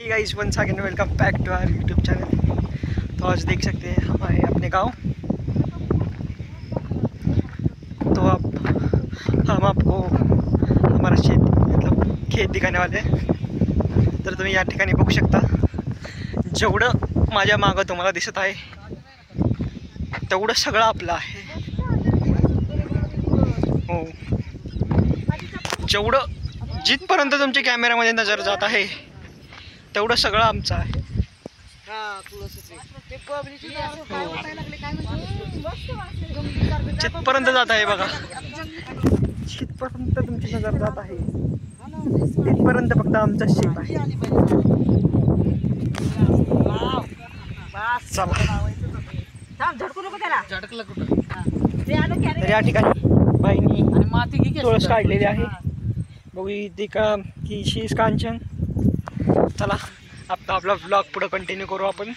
Guys once again welcome back to our YouTube channel. तो आज देख सकते हैं हमारे अपने गांव। तो अब हम आपको हमारा मतलब खेत दिखाने वाले हैं। तर तुम्ही या ठिकाणी बघू शकता, जेवढं माझ्या मागं तुम्हाला दिसत आहे तेवढं सगळं आपलं आहे। हो, जेवढं जिथपर्यंत तुमच्या कॅमेऱ्यामध्ये नजर जात आहे तेवढं सगळं आमचं आहे। जिथपर्यंत जात आहे बघा, जिथपर्यंत तुमची नजर जात आहे तिथपर्यंत फक्त आमचा शेत आहे। तर या ठिकाणी बाईंनी तुळस काढलेली आहे। बघू ती का की शीस कांचन। चला आता आपला ब्लॉग पुढे कंटिन्यू करू आपण।